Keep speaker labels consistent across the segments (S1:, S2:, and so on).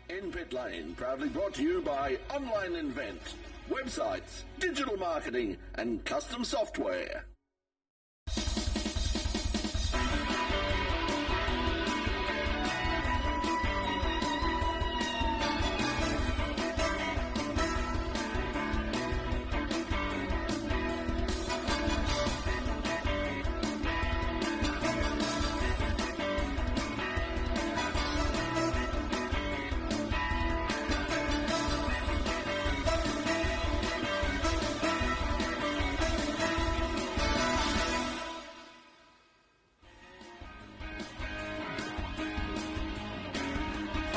S1: In Pit Lane, proudly brought to you by Online Invent, websites, digital marketing and custom software.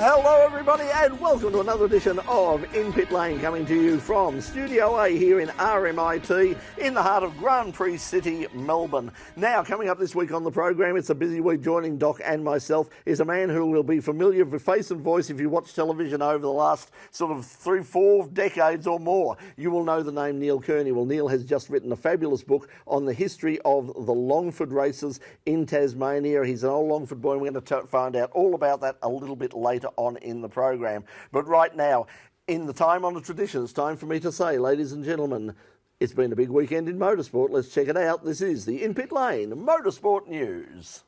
S2: Hello everybody and welcome to another edition of In Pit Lane, coming to you from Studio A here in RMIT in the heart of Grand Prix City, Melbourne. Now, coming up this week on the program, it's a busy week. Joining Doc and myself is a man who will be familiar with face and voice if you watch television over the last sort of 3-4 decades or more. You will know the name Neil Kearney. Well, Neil has just written a fabulous book on the history of the Longford races in Tasmania. He's an old Longford boy and we're going to find out all about that a little bit later on in the program. But right now, in the time-honoured tradition, it's time for me to say, ladies and gentlemen, it's been a big weekend in motorsport. Let's check it out. This is the In Pit Lane Motorsport News.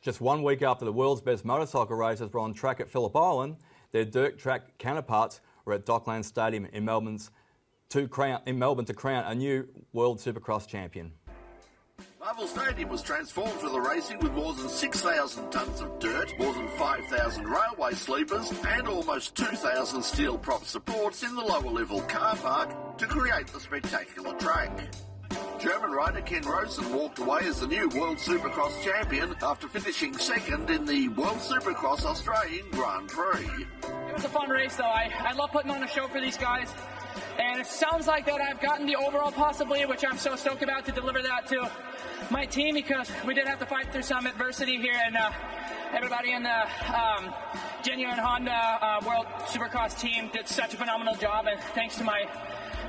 S3: Just 1 week after the world's best motorcycle racers were on track at Phillip Island, their dirt track counterparts were at Dockland Stadium in Melbourne to crown a new World Supercross champion.
S1: Marvel Stadium was transformed for the racing with more than 6,000 tonnes of dirt, more than 5,000 railway sleepers and almost 2,000 steel prop supports in the lower level car park to create the spectacular track. German rider Ken Rosen walked away as the new World Supercross champion after finishing second in the World Supercross Australian Grand Prix.
S4: It was a fun race though. I love putting on a show for these guys. And it sounds like that I've gotten the overall possibly, which I'm so stoked about to deliver that to my team, because we did have to fight through some adversity here, and everybody in the Genuine Honda World Supercross team did such a phenomenal job, and thanks to my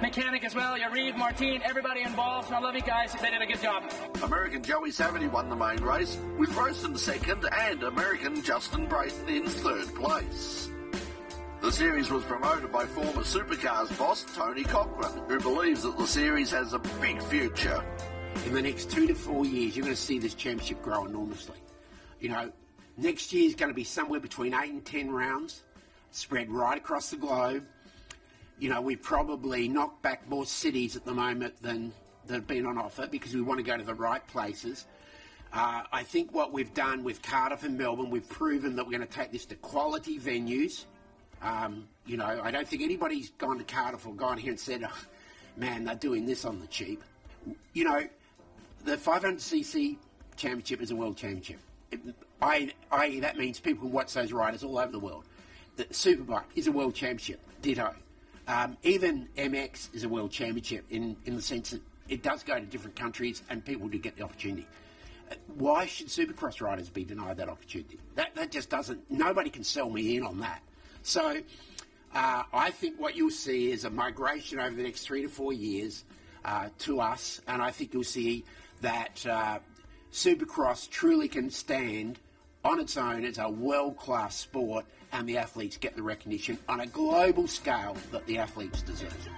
S4: mechanic as well, Yariv, Martin, everybody involved. I love you guys. They did a good job.
S1: American Joey Savity won the main race, with Rosen second and American Justin Brayton in third place. The series was promoted by former Supercars boss Tony Cochran, who believes that the series has a big future.
S5: In the next 2 to 4 years, you're going to see this championship grow enormously. You know, next year is going to be somewhere between 8 and 10 rounds, spread right across the globe. You know, we've probably knocked back more cities at the moment than have been on offer because we want to go to the right places. I think what we've done with Cardiff and Melbourne, we've proven that we're going to take this to quality venues. You know, I don't think anybody's gone to Cardiff or gone here and said, oh, man, they're doing this on the cheap. You know, the 500cc championship is a world championship. That means people can watch those riders all over the world. The Superbike is a world championship, ditto. Even MX is a world championship in the sense that it does go to different countries and people do get the opportunity. Why should Supercross riders be denied that opportunity? That just doesn't, nobody can sell me in on that. So I think what you'll see is a migration over the next 3 to 4 years to us, and I think you'll see that Supercross truly can stand on its own as a world-class sport, and the athletes get the recognition on a global scale that the athletes deserve.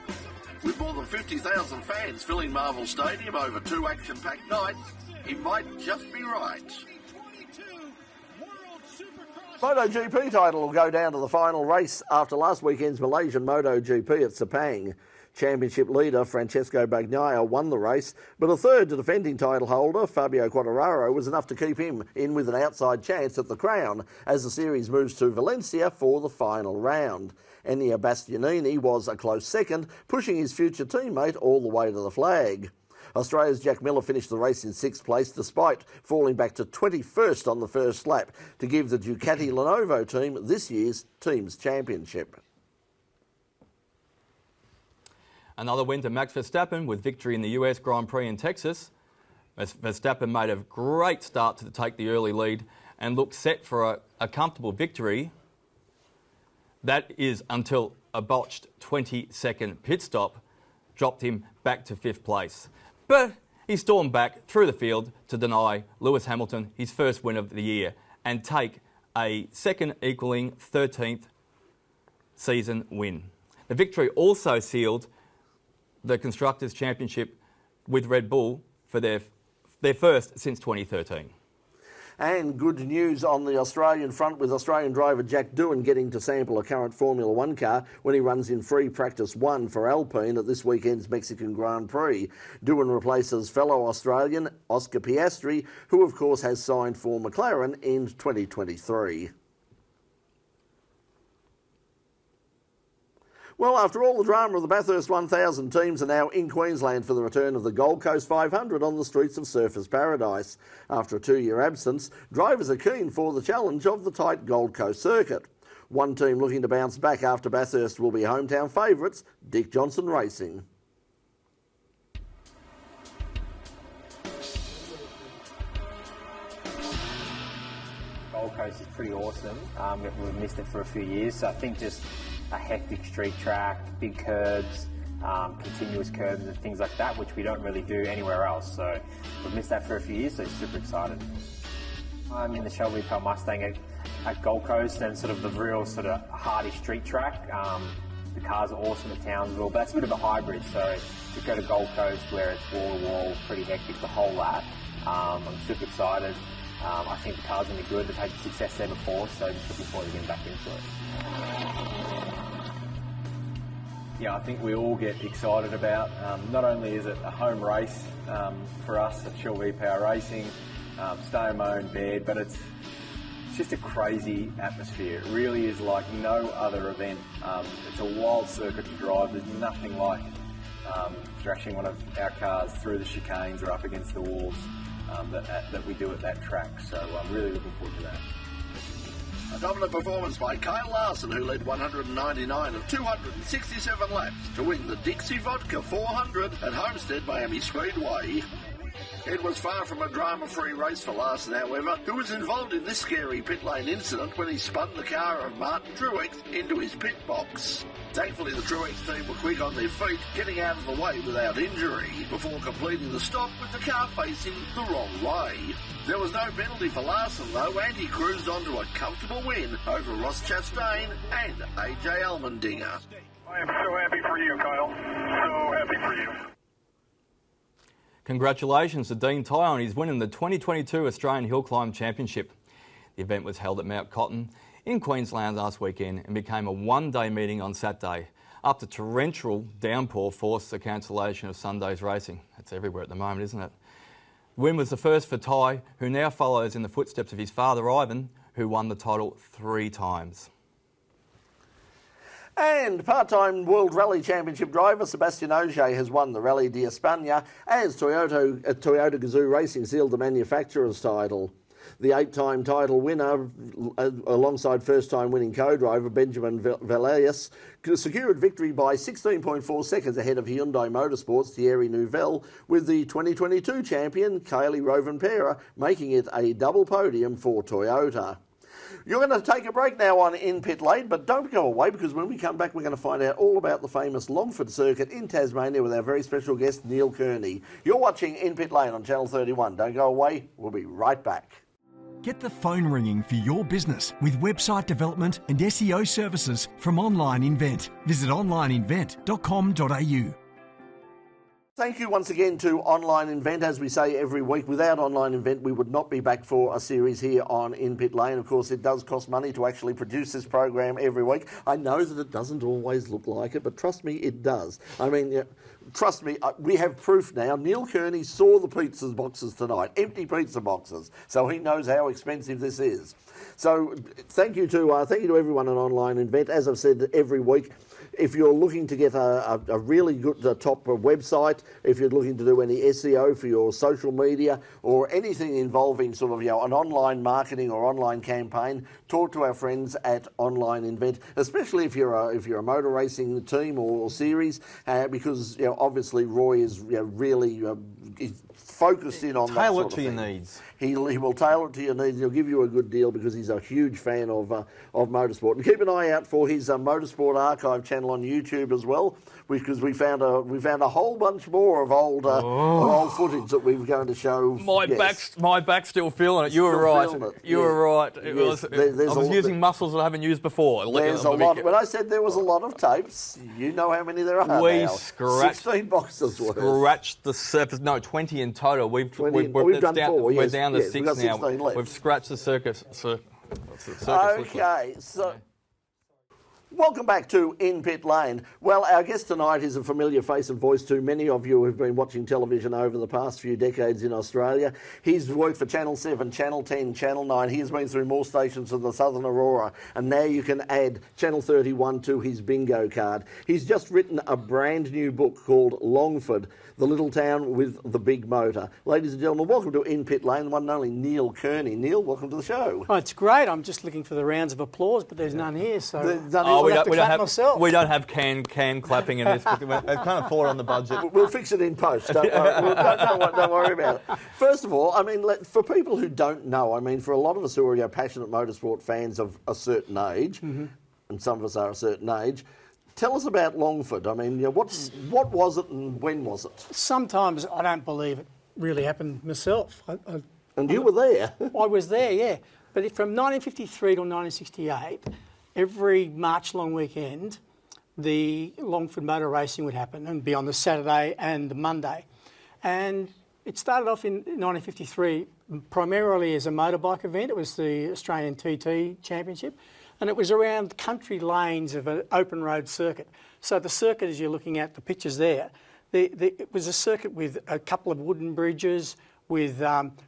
S1: With more than 50,000 fans filling Marvel Stadium over 2 action-packed nights, he might just be right.
S2: MotoGP title will go down to the final race after last weekend's Malaysian MotoGP at Sepang. Championship leader Francesco Bagnaia won the race, but a third to defending title holder Fabio Quartararo was enough to keep him in with an outside chance at the crown as the series moves to Valencia for the final round. Ennio Bastianini was a close second, pushing his future teammate all the way to the flag. Australia's Jack Miller finished the race in 6th place despite falling back to 21st on the first lap to give the Ducati Lenovo team this year's Teams Championship.
S3: Another win to Max Verstappen with victory in the US Grand Prix in Texas. Verstappen made a great start to take the early lead and looked set for a comfortable victory. That is until a botched 20-second pit stop dropped him back to 5th place. But He stormed back through the field to deny Lewis Hamilton his first win of the year and take a second equalling 13th season win. The victory also sealed the Constructors' Championship with Red Bull for their first since 2013.
S2: And good news on the Australian front, with Australian driver Jack Doohan getting to sample a current Formula One car when he runs in free practice 1 for Alpine at this weekend's Mexican Grand Prix. Doohan replaces fellow Australian Oscar Piastri, who of course has signed for McLaren in 2023. Well, after all the drama of the Bathurst 1000, teams are now in Queensland for the return of the Gold Coast 500 on the streets of Surfers Paradise. After a 2-year absence, drivers are keen for the challenge of the tight Gold Coast circuit. One team looking to bounce back after Bathurst will be hometown favourites, Dick Johnson Racing.
S6: Gold Coast is pretty awesome. We've missed it for a few years, so I think just a hectic street track, big curbs, continuous curbs and things like that, which we don't really do anywhere else. So we've missed that for a few years, so super excited. I'm in the Shelby Pale Mustang at Gold Coast, and sort of the real sort of hardy street track. The cars are awesome at Townsville, but it's a bit of a hybrid, so to go to Gold Coast where it's wall-to-wall, pretty hectic the whole lap, I'm super excited. I think the car's going to be good. They've had success there before, so just looking forward to getting back into it.
S7: Yeah, I think we all get excited about. Not only is it a home race for us at Shelby Power Racing, stay in my own bed, but it's just a crazy atmosphere. It really is like no other event. It's a wild circuit to drive. There's nothing like thrashing one of our cars through the chicanes or up against the walls that we do at that track. So I'm really looking forward to that.
S1: A dominant performance by Kyle Larson, who led 199 of 267 laps to win the Dixie Vodka 400 at Homestead Miami Speedway. It was far from a drama-free race for Larson, however, who was involved in this scary pit lane incident when he spun the car of Martin Truex into his pit box. Thankfully, the Truex team were quick on their feet, getting out of the way without injury, before completing the stop with the car facing the wrong way. There was no penalty for Larson, though, and he cruised on to a comfortable win over Ross Chastain and AJ Allmendinger.
S8: I am so happy for you, Kyle. So happy for you.
S3: Congratulations to Dean Ty on his win in the 2022 Australian Hill Climb Championship. The event was held at Mount Cotton in Queensland last weekend and became a one-day meeting on Saturday, after torrential downpour forced the cancellation of Sunday's racing. That's everywhere at the moment, isn't it? The win was the first for Ty, who now follows in the footsteps of his father Ivan, who won the title 3 times.
S2: And part-time World Rally Championship driver Sebastian Ogier has won the Rally d'Espagne as Toyota Gazoo Racing sealed the manufacturer's title. The 8-time title winner, alongside first-time winning co-driver Benjamin Velez, secured victory by 16.4 seconds ahead of Hyundai Motorsports' Thierry Neuville, with the 2022 champion Kaylee Rovanpera making it a double podium for Toyota. You're going to take a break now on In Pit Lane, but don't go away, because when we come back we're going to find out all about the famous Longford circuit in Tasmania with our very special guest Neil Kearney. You're watching In Pit Lane on Channel 31. Don't go away, we'll be right back.
S9: Get the phone ringing for your business with website development and SEO services from Online Invent. Visit onlineinvent.com.au.
S2: Thank you once again to Online Invent. As we say every week, without Online Invent we would not be back for a series here on In Pit Lane. Of course, it does cost money to actually produce this program every week. I know that it doesn't always look like it, but trust me, it does. I mean, trust me, we have proof now. Neil Kearney saw the pizza boxes tonight, empty pizza boxes, so he knows how expensive this is. So thank you to everyone on Online Invent. As I've said every week, if you're looking to get a really good top website, if you're looking to do any SEO for your social media or anything involving sort of an online marketing or online campaign, talk to our friends at Online Invent. Especially if you're a motor racing team or series, because obviously Roy is really he's focused in on that
S3: Tailor
S2: sort
S3: it
S2: of
S3: to your
S2: thing.
S3: needs.
S2: He will tailor it to your needs. He'll give you a good deal because he's a huge fan of motorsport. And keep an eye out for his Motorsport Archive channel on YouTube as well, because we found a whole bunch more of old footage that we were going to show.
S3: My back's still feeling it. You were right. You were right. I was using muscles that I haven't used before.
S2: There's a lot. When I said there was a lot of tapes, you know how many there are.
S3: We
S2: now.
S3: scratched
S2: 16 boxes worth.
S3: Scratched the surface. No, 20 in total. We've
S2: done
S3: down,
S2: 4.
S3: We're down to 6 now.
S2: Left.
S3: We've scratched the circus.
S2: Okay, so welcome back to In Pit Lane. Well, our guest tonight is a familiar face and voice to many of you who've been watching television over the past few decades in Australia. He's worked for Channel 7, Channel 10, Channel 9. He has been through more stations than the Southern Aurora, and now you can add Channel 31 to his bingo card. He's just written a brand new book called Longford, the little town with the big motor. Ladies and gentlemen, welcome to In Pit Lane, the one and only Neil Kearney. Neil, welcome to the show.
S10: Oh, it's great. I'm just looking for the rounds of applause, but there's none here, so
S3: we don't have can clapping in this. It's kind of fallen on the budget.
S2: We'll fix it in post. Don't worry about it. First of all, I mean, for people who don't know, I mean, for a lot of us who are passionate motorsport fans of a certain age, and some of us are a certain age, tell us about Longford. I mean, what was it and when was it?
S10: Sometimes I don't believe it really happened myself.
S2: And you were there.
S10: I was there, yeah. But from 1953 to 1968, every March long weekend, the Longford motor racing would happen and be on the Saturday and the Monday. And it started off in 1953 primarily as a motorbike event. It was the Australian TT Championship. And it was around country lanes of an open road circuit. So the circuit, as you're looking at the pictures there, it was a circuit with a couple of wooden bridges, with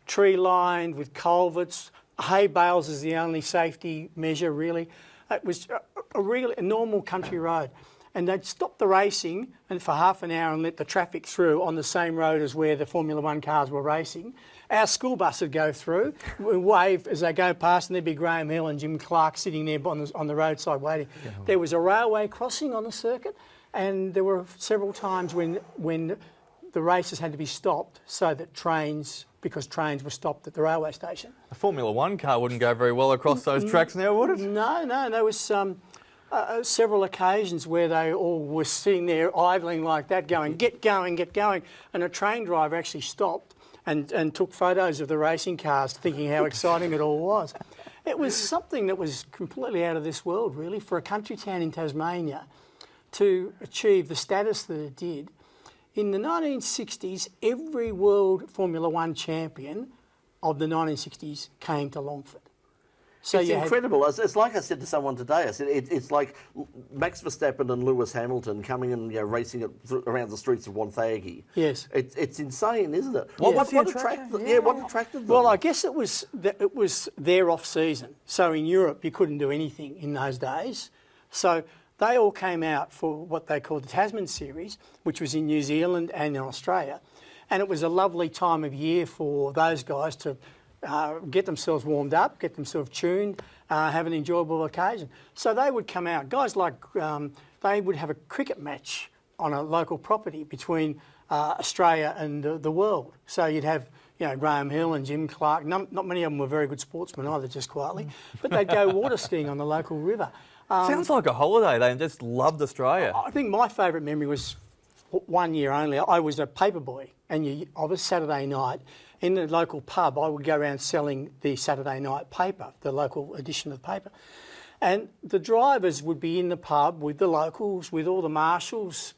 S10: tree lined, with culverts. Hay bales is the only safety measure, really. It was a normal country road. And they'd stop the racing and for half an hour and let the traffic through on the same road as where the Formula One cars were racing. Our school bus would go through, wave as they go past, and there'd be Graham Hill and Jim Clark sitting there on the roadside waiting. Yeah. There was a railway crossing on the circuit, and there were several times when the races had to be stopped so that because trains were stopped at the railway station.
S3: A Formula One car wouldn't go very well across those tracks now, would it?
S10: No. There was several occasions where they all were sitting there idling like that, going, get going, and a train driver actually stopped and took photos of the racing cars, thinking how exciting it all was. It was something that was completely out of this world, really, for a country town in Tasmania to achieve the status that it did. In the 1960s, every World Formula One champion of the 1960s came to Longford.
S2: So it's incredible. It's like I said to someone today. I said it's like Max Verstappen and Lewis Hamilton coming and racing around the streets of Wonthaggi.
S10: Yes,
S2: it's insane, isn't it?
S10: What attracted
S2: them?
S10: Well, I guess it was their off season. So in Europe, you couldn't do anything in those days. So they all came out for what they called the Tasman Series, which was in New Zealand and in Australia, and it was a lovely time of year for those guys to get themselves warmed up, get themselves tuned, have an enjoyable occasion. So they would come out. Guys like, they would have a cricket match on a local property between Australia and the world. So you'd have, Graham Hill and Jim Clark. Not many of them were very good sportsmen either, just quietly. But they'd go water skiing on the local river.
S3: Sounds like a holiday. They just loved Australia.
S10: I think my favourite memory was 1 year only. I was a paper boy, and of a Saturday night, in the local pub, I would go around selling the Saturday night paper, the local edition of the paper. And the drivers would be in the pub with the locals, with all the marshals,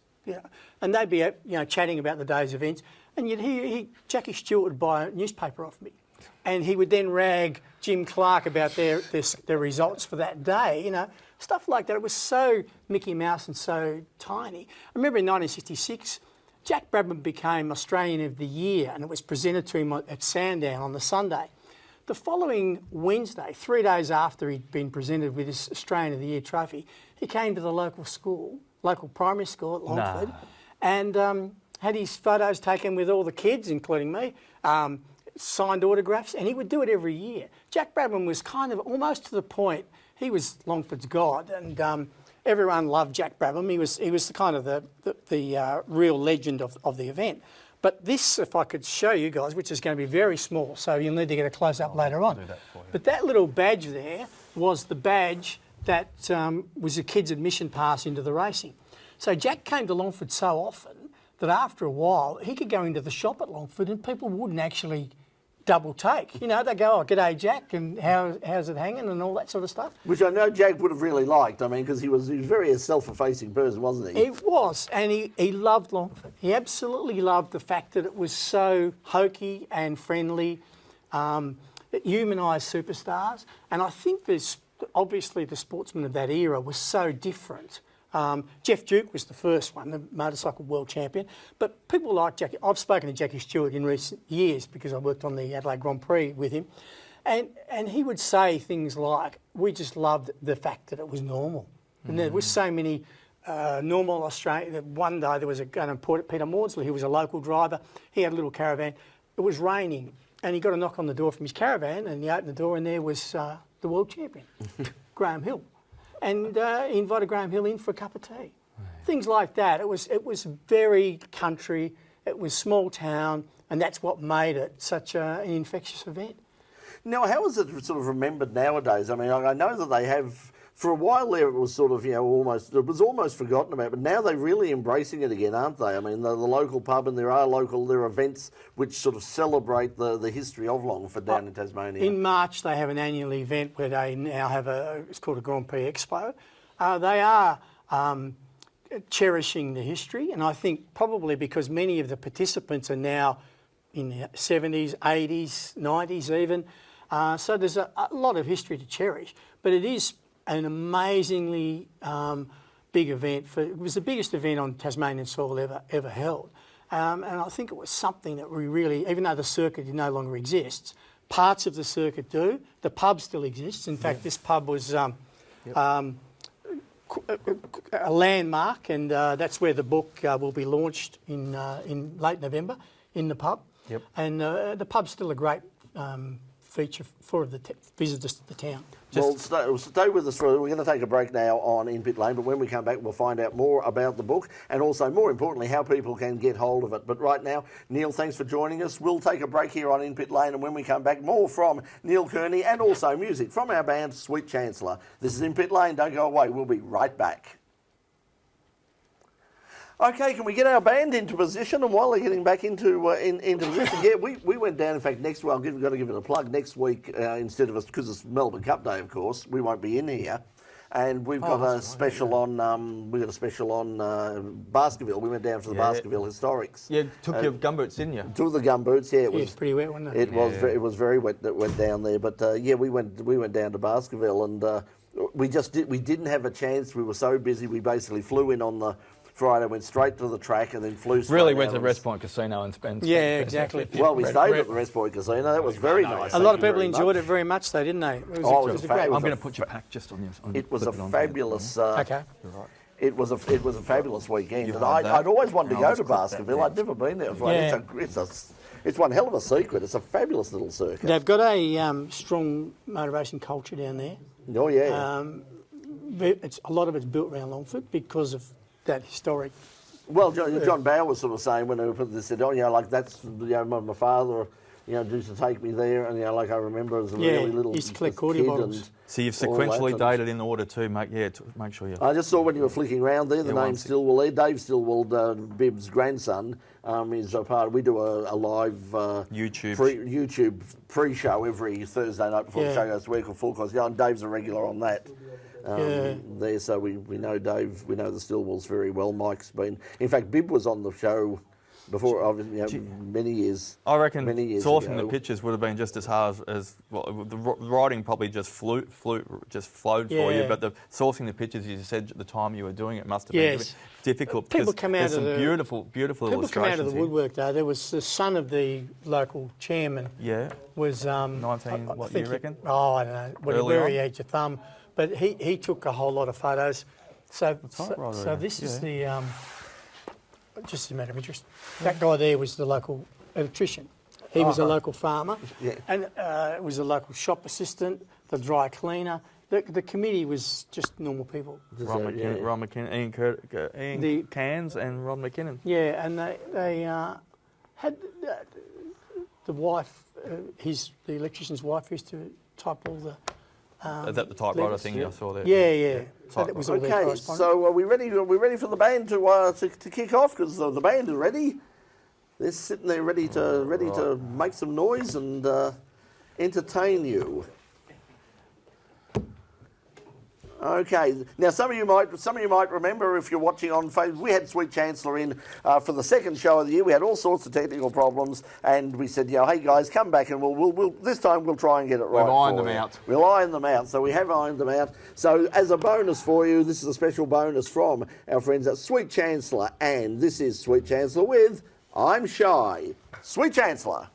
S10: and they'd be chatting about the day's events. And you'd hear Jackie Stewart would buy a newspaper off me. And he would then rag Jim Clark about their results for that day, stuff like that. It was so Mickey Mouse and so tiny. I remember in 1966, Jack Brabham became Australian of the Year, and it was presented to him at Sandown on the Sunday. The following Wednesday, 3 days after he'd been presented with his Australian of the Year trophy, he came to the local primary school at Longford, and had his photos taken with all the kids, including me, signed autographs, and he would do it every year. Jack Brabham was kind of almost to the point, he was Longford's god, and everyone loved Jack Brabham. He was the kind of the real legend of the event. But this, if I could show you guys, which is going to be very small, so you'll need to get a close-up later on.
S3: do that for you.
S10: But that little badge there was the badge that was a kid's admission pass into the racing. So Jack came to Longford so often that after a while he could go into the shop at Longford and people wouldn't actually double take. You know, they go, oh, g'day, Jack, and how's it hanging and all that sort of stuff.
S2: Which I know Jack would have really liked, I mean, because he was very a self-effacing person, wasn't he?
S10: He was, and he loved Longford. He absolutely loved the fact that it was so hokey and friendly. It humanised superstars, and I think there's obviously the sportsmen of that era were so different. Jeff Duke was the first one, the motorcycle world champion. But people like Jackie. I've spoken to Jackie Stewart in recent years because I worked on the Adelaide Grand Prix with him. And he would say things like, we just loved the fact that it was normal. And there was so many normal Australians. One day there was a guy named Peter Maudsley, who was a local driver. He had a little caravan. It was raining and he got a knock on the door from his caravan and he opened the door and there was the world champion, Graham Hill. And he invited Graham Hill in for a cup of tea. Things like that. It was very country, it was small town, and that's what made it such an infectious event.
S2: Now, how is it sort of remembered nowadays? I mean, I know that they have, for a while there, it was sort of, it was almost forgotten about, but now they're really embracing it again, aren't they? I mean, the local pub, and there are events which sort of celebrate the history of Longford down in Tasmania.
S10: In March, they have an annual event where they now have it's called a Grand Prix Expo. They are cherishing the history, and I think probably because many of the participants are now in the 70s, 80s, 90s even. So there's a lot of history to cherish, but it is an amazingly big event. It was the biggest event on Tasmanian soil ever held. And I think it was something that we really, even though the circuit no longer exists, parts of the circuit do. The pub still exists. In fact, this pub was a landmark, and that's where the book will be launched in late November, in the pub.
S3: Yep.
S10: And the pub's still a great feature for the visitors to the town.
S2: Well, stay with us. We're going to take a break now on In Pit Lane, but when we come back, we'll find out more about the book and also, more importantly, how people can get hold of it. But right now, Neil, thanks for joining us. We'll take a break here on In Pit Lane, and when we come back, more from Neil Kearney and also music from our band Suite Chanceler. This is In Pit Lane. Don't go away. We'll be right back. Okay, can we get our band into position? And while they're getting back into position, yeah, we went down. In fact, next week, I've got to give it a plug. Next week, instead of us, because it's Melbourne Cup Day, of course, we won't be in here. And we've got a special on. We got a special on Baskerville. We went down for the Baskerville Historics.
S3: Yeah, took your gumboots, didn't you?
S2: Took the gumboots. Yeah, it was
S10: pretty wet, wasn't it?
S2: It was very wet that went down there. But yeah, we went down to Baskerville, and we didn't have a chance. We were so busy. We basically flew in on the Friday, went straight to the track and then flew straight
S3: Really went to
S2: out.
S3: West Point Casino and spent...
S10: Yeah, exactly.
S2: Well, we stayed at the West Point Casino. That was very nice.
S10: A lot of people enjoyed it very much, though, didn't they? It was a great.
S3: I'm going to put your pack just on your...
S2: It was a fabulous...
S10: Okay.
S2: It was a fabulous weekend. And I'd always wanted to go to Baskerville. I'd never been there before.
S10: Yeah.
S2: It's one hell of a secret. It's a fabulous little circuit.
S10: They've got a strong motor racing culture down there.
S2: Oh, yeah.
S10: A lot of it's built around Longford because of that historic...
S2: Well, John Bow was sort of saying when they put this, said, that's, my father, used to take me there, and, like I remember as a really little
S10: used to collect cordial bottles.
S3: So you've sequentially dated in order too, mate. Yeah, to make sure you...
S2: I just saw when you were flicking around there, the name Stillwell there. Dave Stillwell, Bib's grandson, is a part. We do a live YouTube pre-show every Thursday night before the show goes to work or full course. And Dave's a regular on that. There, so we know Dave, we know the Stillwells very well. Mike's been, in fact, Bib was on the show before, many years.
S3: I reckon sourcing
S2: ago.
S3: the pictures would have been just as hard as the riding probably just flowed for you, but the sourcing the pictures, you said at the time you were doing it must have been difficult.
S10: People come out of
S3: beautiful illustrations.
S10: People come out of the woodwork though. There was the son of the local chairman.
S3: Yeah.
S10: Was
S3: 19. What year you reckon?
S10: I don't know. Where he had your thumb. But he took a whole lot of photos. So this is the, just a matter of interest, that guy there was the local electrician. He was a local farmer, and was a local shop assistant, the dry cleaner. The committee was just normal people.
S3: Ron McKinnon, Ian Cairns and Ron McKinnon.
S10: Yeah, and they had the wife, the electrician's wife used to type all the...
S3: Is that the typewriter thing I saw there?
S10: Yeah. So that was all their
S2: Okay,
S10: correspondence.
S2: so are we ready for the band to kick off? Because the band is ready. They're sitting there ready to make some noise and entertain you. Okay. Now, some of you might remember, if you're watching on Facebook, we had Sweet Chancellor in for the second show of the year. We had all sorts of technical problems, and we said, hey guys, come back, and we'll this time we'll try and get it right.
S3: We'll iron them out.
S2: We'll iron them out. So we have ironed them out. So as a bonus for you, this is a special bonus from our friends at Sweet Chancellor, and this is Sweet Chancellor with I'm Shy. Sweet Chancellor.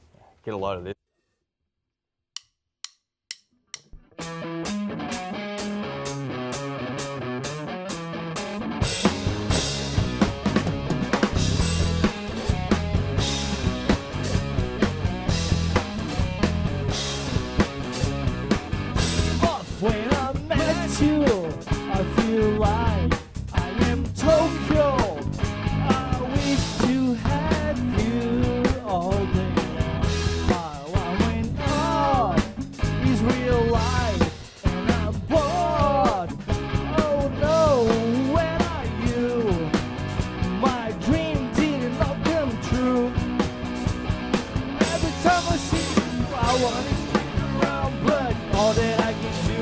S3: Get a load of this.
S11: When I met you, I feel like I am Tokyo. I wish to have you all day. What went on is real life, and I'm bored. Oh no, where are you? My dream did not come true. Every time I see you, I want to stick around, but all that I can do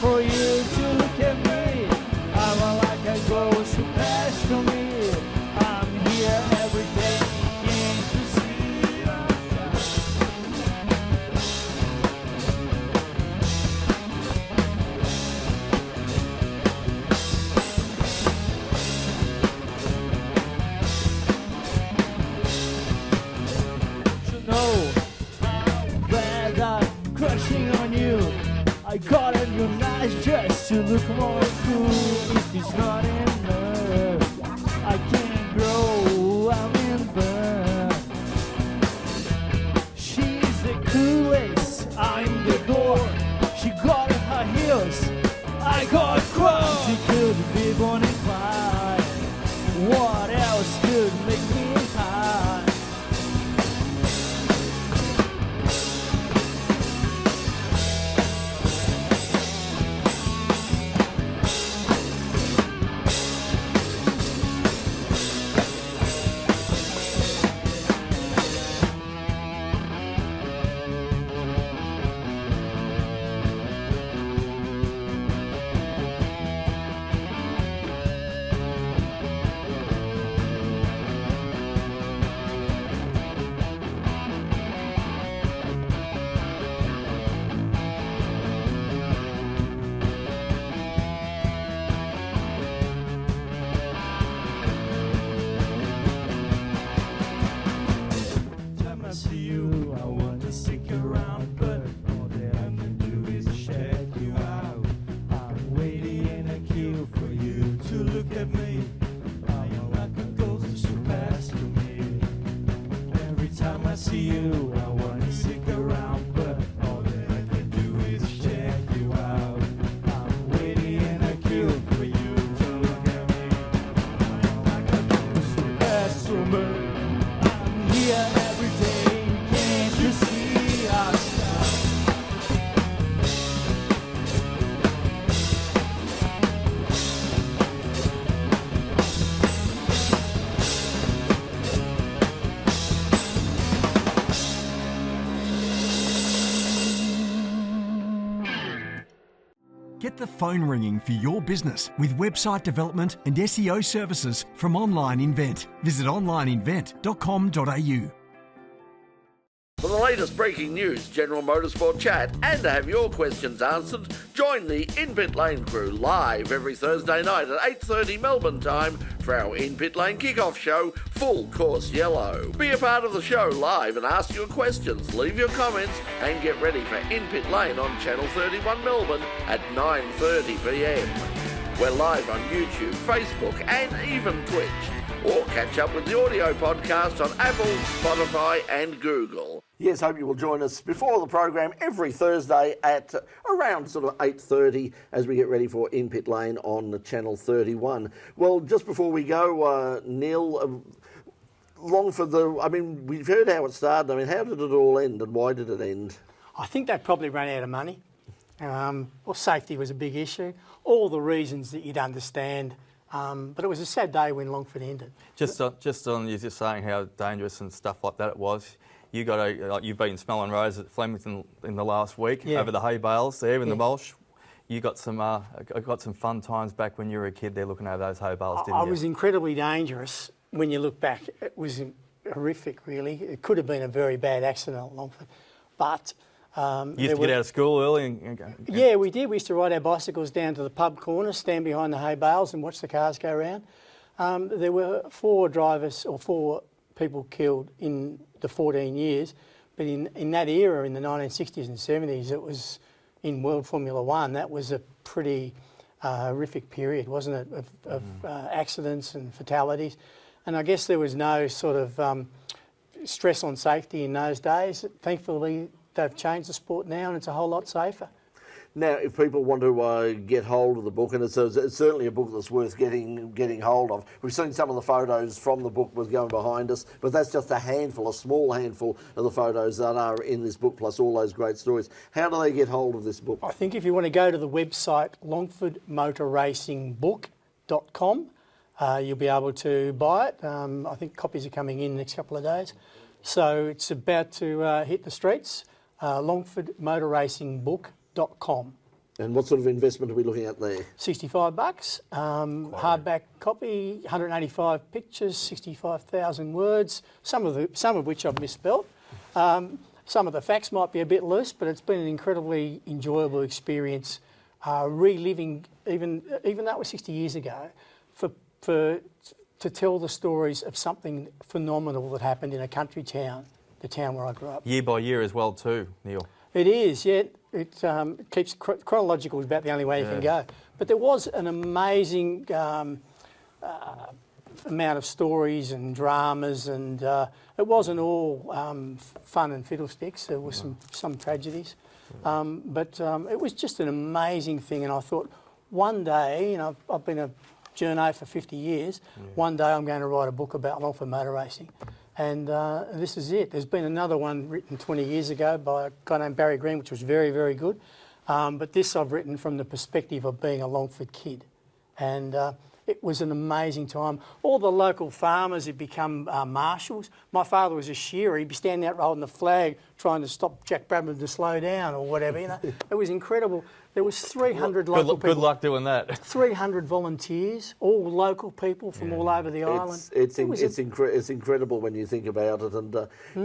S11: for you to look at me. I'm like a ghost who passed through me. I'm here every day, can't you see? You know how bad I'm crushing on you. I got on your nice dress to look more cool. If it's not enough, I can't grow, I'm in burn. She's the coolest, I'm the door. She got her heels, I got crumbs. She could be born and Clyde. What else could make me high?
S9: Get the phone ringing for your business with website development and SEO services from Online Invent. Visit onlineinvent.com.au.
S2: For the latest breaking news, general motorsport chat, and to have your questions answered, join the In Pit Lane crew live every Thursday night at 8:30 Melbourne time for our In Pit Lane kickoff show, Full Course Yellow. Be a part of the show live and ask your questions, leave your comments, and get ready for In Pit Lane on Channel 31 Melbourne at 9:30 p.m. We're live on YouTube, Facebook, and even Twitch.
S1: or catch up with the audio podcast on Apple, Spotify and Google.
S2: Yes, hope you will join us before the program every Thursday at around sort of 8:30 as we get ready for In Pit Lane on Channel 31. Well, just before we go, Neil, Longford, we've heard how it started. I mean, how did it all end and why did it end?
S10: I think they probably ran out of money. Safety was a big issue. All the reasons that you'd understand. But it was a sad day when Longford ended.
S3: Just on you just saying how dangerous and stuff like that it was. You've been smelling roses at Flemington in the last week over the hay bales there in the mulch. You got some fun times back when you were a kid there looking over those hay bales, didn't you?
S10: I was incredibly dangerous when you look back. It was horrific, really. It could have been a very bad accident at Longford, but.
S3: You used to get out of school early?
S10: Yeah, we did. We used to ride our bicycles down to the pub corner, stand behind the hay bales and watch the cars go around. There were 4 people killed in the 14 years, but in that era, in the 1960s and 70s, it was in World Formula One. That was a pretty horrific period, wasn't it, of accidents and fatalities. And I guess there was no sort of stress on safety in those days. Thankfully, they've changed the sport now and it's a whole lot safer.
S2: Now, if people want to get hold of the book, and it's certainly a book that's worth getting hold of. We've seen some of the photos from the book was going behind us, but that's just a small handful of the photos that are in this book, plus all those great stories. How do they get hold of this book?
S10: I think if you want to go to the website longfordmotorracingbook.com, you'll be able to buy it. I think copies are coming in the next couple of days. So it's about to hit the streets. longfordmotorracingbook.com.
S2: And what sort of investment are we looking at there?
S10: $65, hardback copy, 185 pictures, 65,000 words, some of which I've misspelled. Some of the facts might be a bit loose, but it's been an incredibly enjoyable experience, reliving, even though it was 60 years ago, to tell the stories of something phenomenal that happened in a country town, the town where I grew up.
S3: Year by year as well too, Neil.
S10: It is, yeah. It keeps chronological is about the only way you can go. But there was an amazing amount of stories and dramas, and it wasn't all fun and fiddlesticks. There were some tragedies, but it was just an amazing thing. And I thought, one day, I've been a journo for 50 years. One day I'm going to write a book about Longford motor racing. And this is it. There's been another one written 20 years ago by a guy named Barry Green, which was very, very good. But this I've written from the perspective of being a Longford kid. And it was an amazing time. All the local farmers had become marshals. My father was a shearer. He'd be standing out holding the flag, trying to stop Jack Brabham to slow down or whatever. It was incredible. There was 300 local people.
S3: Good luck doing that.
S10: 300 volunteers, all local people from all over the island.
S2: It's incredible when you think about it, and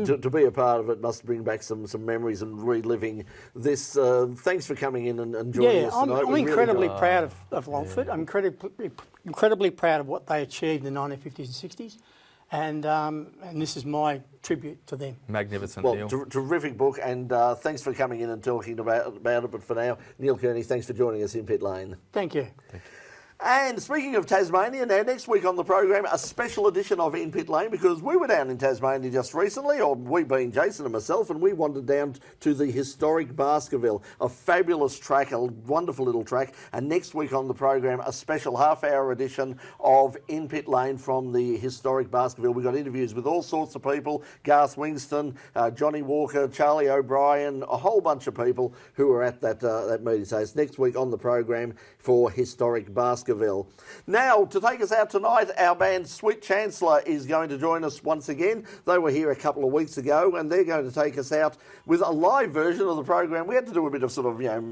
S2: to be a part of it must bring back some memories and reliving this. Thanks for coming in and joining us tonight.
S10: I'm incredibly proud of Longford. Yeah. I'm incredibly proud of what they achieved in the 1950s and 60s. And this is my tribute to them.
S3: Magnificent,
S2: Neil.
S3: Well,
S2: terrific book, and thanks for coming in and talking about it. But for now, Neil Kearney, thanks for joining us in Pit Lane.
S10: Thank you.
S2: And speaking of Tasmania, now next week on the program, a special edition of In Pit Lane, because we were down in Tasmania just recently, or we being Jason and myself, and we wandered down to the historic Baskerville, a fabulous track, a wonderful little track. And next week on the program, a special half-hour edition of In Pit Lane from the historic Baskerville. We've got interviews with all sorts of people, Garth Winston, Johnny Walker, Charlie O'Brien, a whole bunch of people who were at that meeting. So it's next week on the program for historic Baskerville. Now, to take us out tonight, our band Suite Chanceler is going to join us once again. They were here a couple of weeks ago, and they're going to take us out with a live version of the program. We had to do a bit of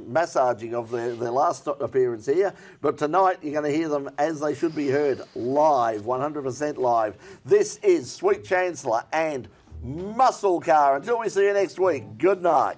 S2: massaging of their last appearance here, but tonight you're going to hear them as they should be heard, live, 100% live. This is Suite Chanceler and Muscle Car. Until we see you next week, good night.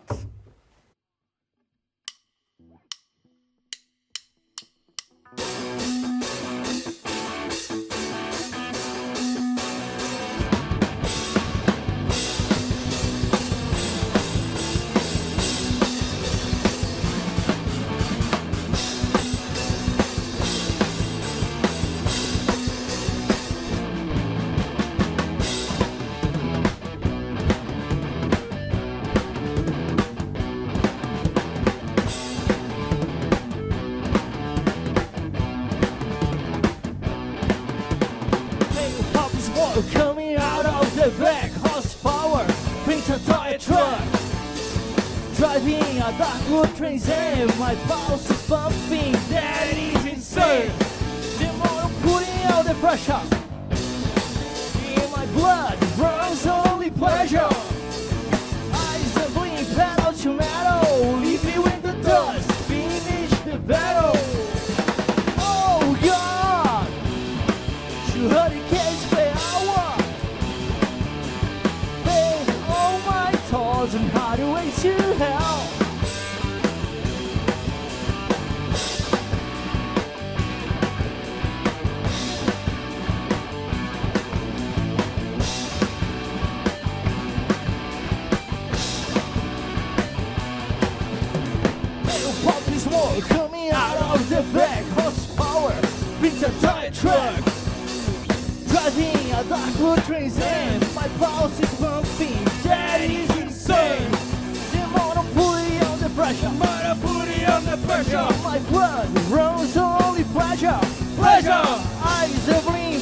S11: smoke coming out of the back. Horsepower, brings a tire truck. Driving a dark wood train and my pulse is pumping. That is insane. The more I'm putting out the pressure, in my blood runs only pleasure. Eyes are blinking, pedal to metal. Leave me with the dust, finish the battle. Oh God, 200 k's per hour. Pay all my tolls and highway to hell. Smoke coming out of the back. Horsepower, brings a tire truck. Driving a dark wood train and my pulse is pumping. That is insane. The more I'm putting on the pressure, my blood runs only pleasure. Eyes are blinking,